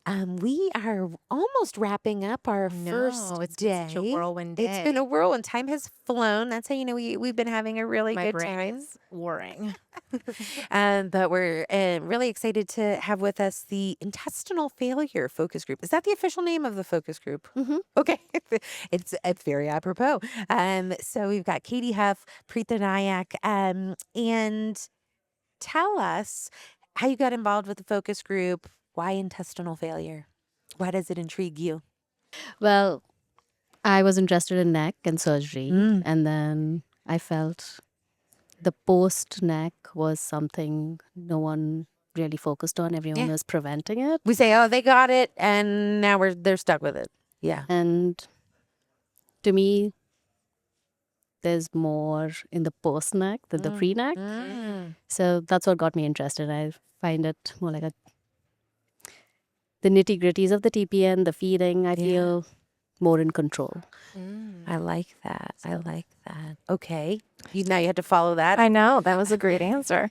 We are almost wrapping up our first It's day. been such a whirlwind day. It's been a whirlwind. Time has flown. That's how you know we've been having a really My good brain time. is warring. But we're really excited to have with us the intestinal failure focus group. Is that the official name of the focus group? Mm-hmm. Okay, it's very apropos. So we've got Katie Huff, Pritha Nayak, and tell us how you got involved with the focus group. Why intestinal failure? Why does it intrigue you? Well, I was interested in neck and surgery, Mm. and then I felt the post-NEC was something no one really focused on. Everyone Yeah. was preventing it. We say, oh, they got it, and now they're stuck with it. Yeah. And to me, there's more in the post-NEC than the pre-NEC. So that's what got me interested. I find it more like the nitty-gritties of the TPN, the feeding, I feel more in control. I like that. I like that. Okay. Now you had to follow that. I know. That was a great answer.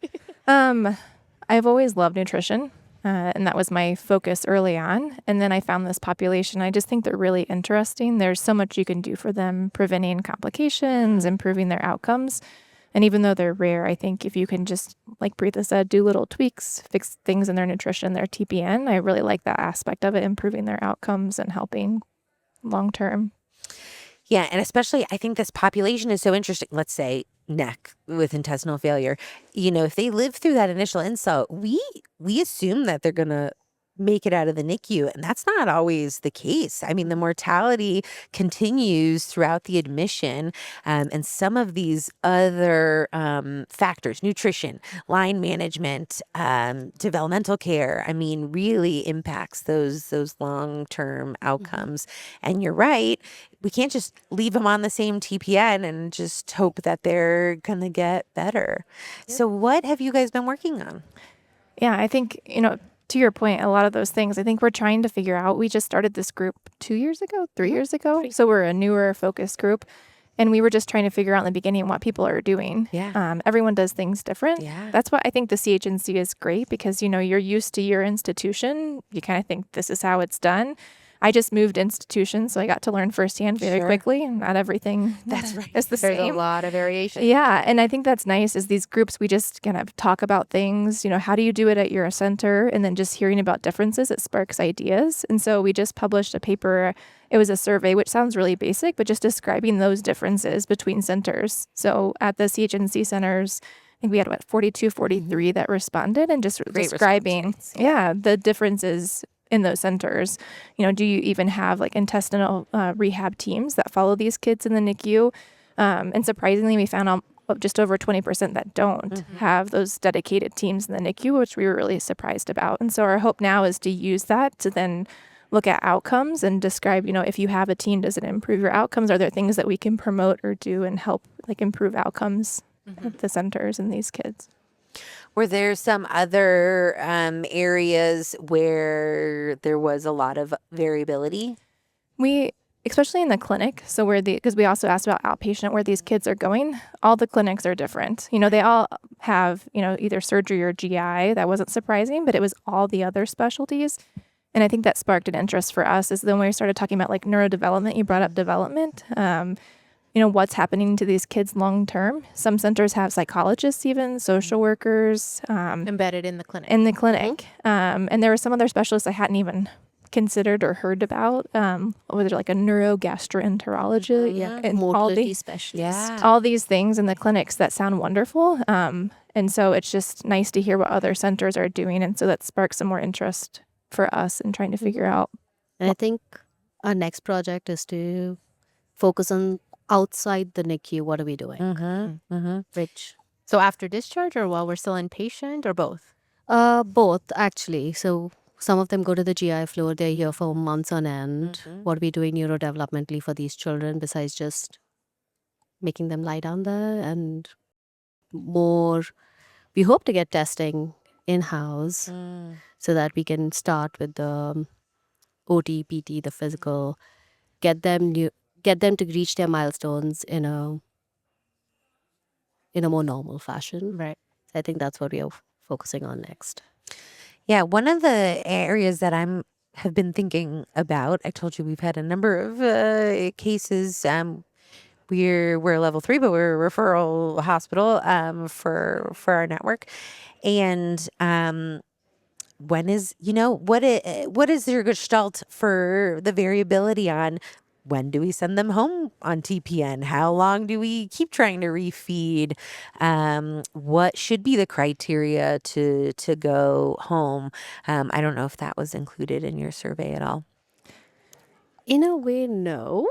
I've always loved nutrition, and that was my focus early on. And then I found this population. I just think they're really interesting. There's so much you can do for them, preventing complications, improving their outcomes. And even though they're rare, I think if you can just, like Pritha said, do little tweaks, fix things in their nutrition, their TPN, I really like that aspect of it, improving their outcomes and helping long term. Yeah, and especially I think this population is so interesting. Let's say neck with intestinal failure. If they live through that initial insult, we assume that they're gonna make it out of the NICU, and that's not always the case. I mean, the mortality continues throughout the admission, and some of these other factors, nutrition, line management, developmental care, I mean, really impacts those long-term outcomes. And you're right, we can't just leave them on the same TPN and just hope that they're gonna get better. So what have you guys been working on? Yeah, I think, to your point, a lot of those things, I think we're trying to figure out. We just started this group 2 years ago, 3 years ago. So we're a newer focus group. And we were just trying to figure out in the beginning what people are doing. Yeah. Everyone does things different. Yeah. That's why I think the CHNC is great because, you're used to your institution. You kind of think this is how it's done. I just moved institutions, so I got to learn firsthand very quickly. Not everything That's right. is the There's same. a lot of variation. Yeah, and I think that's nice is these groups, we just kind of talk about things, how do you do it at your center? And then just hearing about differences, it sparks ideas. And so we just published a paper. It was a survey, which sounds really basic, but just describing those differences between centers. So at the CHNC centers, I think we had 42, 43 that responded and just Great describing, response rates, the differences in those centers. Do you even have like intestinal rehab teams that follow these kids in the NICU? And surprisingly, we found out just over 20% that don't have those dedicated teams in the NICU, which we were really surprised about. And so our hope now is to use that to then look at outcomes and describe, if you have a team, does it improve your outcomes? Are there things that we can promote or do and help improve outcomes at the centers and these kids? Were there some other areas where there was a lot of variability? Especially in the clinic, so because we also asked about outpatient, where these kids are going, all the clinics are different. They all have, either surgery or GI. That wasn't surprising, but it was all the other specialties. And I think that sparked an interest for us is then when we started talking about neurodevelopment, you brought up development. What's happening to these kids long term. Some centers have psychologists, even social workers Embedded in the clinic. And there were some other specialists I hadn't even considered or heard about. Was there like a neurogastroenterology? And Motility specialist. Yeah. all these things in the clinics that sound wonderful. And so it's just nice to hear what other centers are doing. And so that sparks some more interest for us in trying to figure out. And I think our next project is to focus on outside the NICU. What are we doing? Which So after discharge or while we're still inpatient or both? both actually. So some of them go to the GI floor. They're here for months on end. What are we doing neurodevelopmentally for these children besides just making them lie down there? And more, we hope to get testing in-house so that we can start with the OT, PT, the physical, get them to reach their milestones in a more normal fashion. Right. I think that's what we are focusing on next. Yeah, one of the areas that I'm have been thinking about, I told you we've had a number of cases. We're level 3, but we're a referral hospital for our network. And when is, what is your gestalt for the variability on when do we send them home on TPN? How long do we keep trying to refeed? What should be the criteria to go home? I don't know if that was included in your survey at all. In a way, no.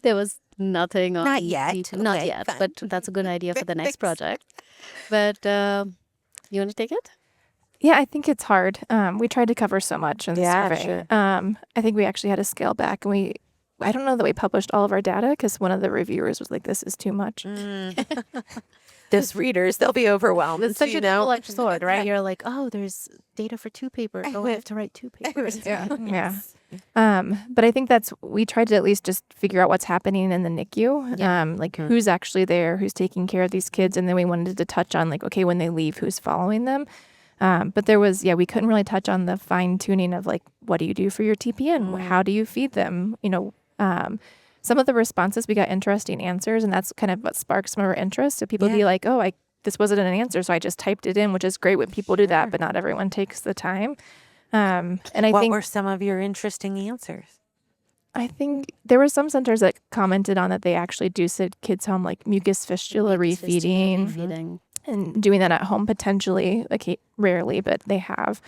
There was nothing on Not yet. Not Okay, yet, fine. but that's a good idea for the next Thanks. project. But you want to take it? Yeah, I think it's hard. We tried to cover so much in the Yeah, survey. sure. I think we actually had to scale back, and I don't know that we published all of our data because one of the reviewers was like, "This is too much." Those readers, they'll be overwhelmed. It's such a know? double-edged sword, right? You're like, oh, there's data for 2 papers. Oh, I have to write 2 papers. Yeah. But I think we tried to at least just figure out what's happening in the NICU, like who's actually there, who's taking care of these kids. And then we wanted to touch on like, okay, when they leave, who's following them. But we couldn't really touch on the fine tuning of like, what do you do for your TPN? How do you feed them? Some of the responses, we got interesting answers, and that's kind of what sparked some of our interest. So people be like, oh, this wasn't an answer, so I just typed it in, which is great when people do that, but not everyone takes the time. And I What think were some of your interesting answers? I think there were some centers that commented on that they actually do send kids home, like mucus fistula refeeding, and doing that at home potentially, like rarely, but they have.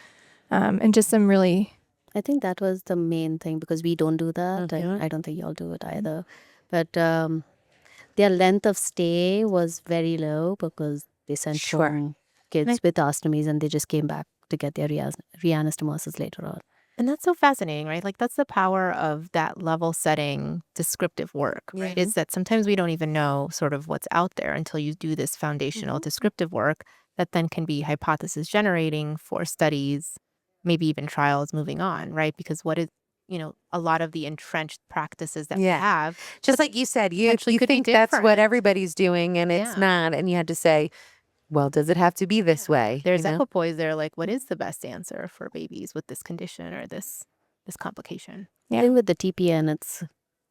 And just some really, I think that was the main thing because we don't do that. I don't think y'all do it either. But their length of stay was very low because they sent home kids with ostomies and they just came back to get their reanastomosis later on. And that's so fascinating, right? Like that's the power of that level setting descriptive work, right? Is that sometimes we don't even know sort of what's out there until you do this foundational descriptive work that then can be hypothesis generating for studies, maybe even trials moving on, right? Because what is, a lot of the entrenched practices that we have. Just like you said, you potentially could be think that's what different. everybody's doing and it's not. And you had to say, well, does it have to be this way? There's equipoise there, like what is the best answer for babies with this condition or this complication? I think with the TPN, it's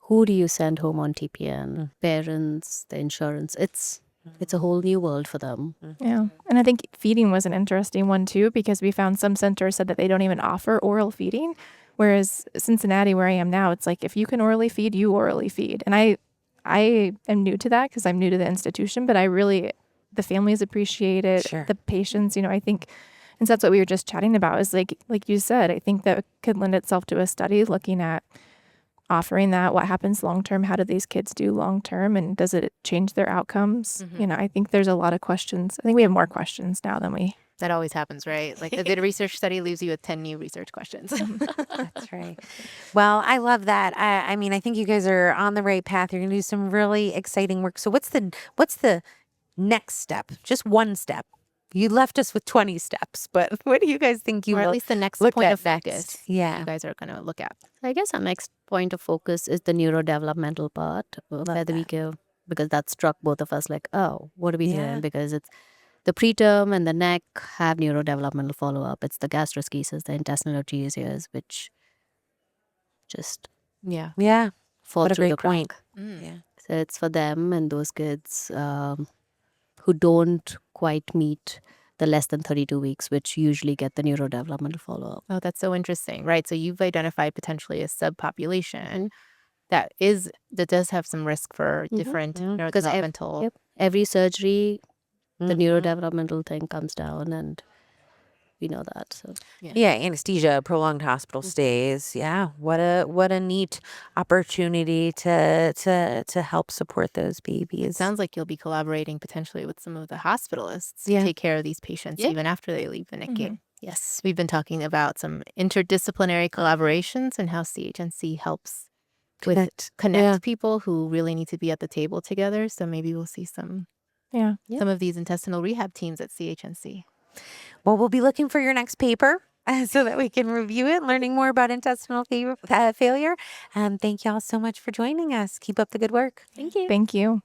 who do you send home on TPN? Parents, the insurance. It's a whole new world for them. Yeah. And I think feeding was an interesting one too, because we found some centers said that they don't even offer oral feeding. Whereas Cincinnati, where I am now, it's like if you can orally feed, you orally feed. And I am new to that because I'm new to the institution, but the families appreciate it, the patients, I think, and so that's what we were just chatting about is like you said, I think that could lend itself to a study looking at offering that, what happens long-term, how do these kids do long-term, and does it change their outcomes? I think there's a lot of questions. I think we have more questions now than we. That always happens, right? Like a good research study leaves you with 10 new research questions. That's right. Well, I love that. I mean, I think you guys are on the right path. You're going to do some really exciting work. So what's the next step? Just one step. You left us with 20 steps, but what do you guys think or at least the next look point at of focus you Yeah. guys are going to look at? I guess our next point of focus is the neurodevelopmental part, whether we go, because that struck both of us like, oh, what are we Yeah. doing? Because it's the preterm and the neck have neurodevelopmental follow-up. It's the gastroschisis, the intestinal arterials, which just Yeah. Yeah. fall What a through great the crack. point. Yeah. So it's for them and those kids who don't quite meet the less than 32 weeks, which usually get the neurodevelopmental follow-up. Oh, that's so interesting, right? So you've identified potentially a subpopulation that does have some risk for different neurodevelopmental. Every surgery, the neurodevelopmental thing comes down, and we know that. So Yeah, anesthesia, prolonged hospital stays. Yeah, what a neat opportunity to help support those babies. It sounds like you'll be collaborating potentially with some of the hospitalists to take care of these patients even after they leave the NICU. Yes, we've been talking about some interdisciplinary collaborations and how CHNC helps connect people who really need to be at the table together. So maybe we'll see some of these intestinal rehab teams at CHNC. Well, we'll be looking for your next paper so that we can review it, learning more about intestinal failure. Thank you all so much for joining us. Keep up the good work. thank you. Thank you.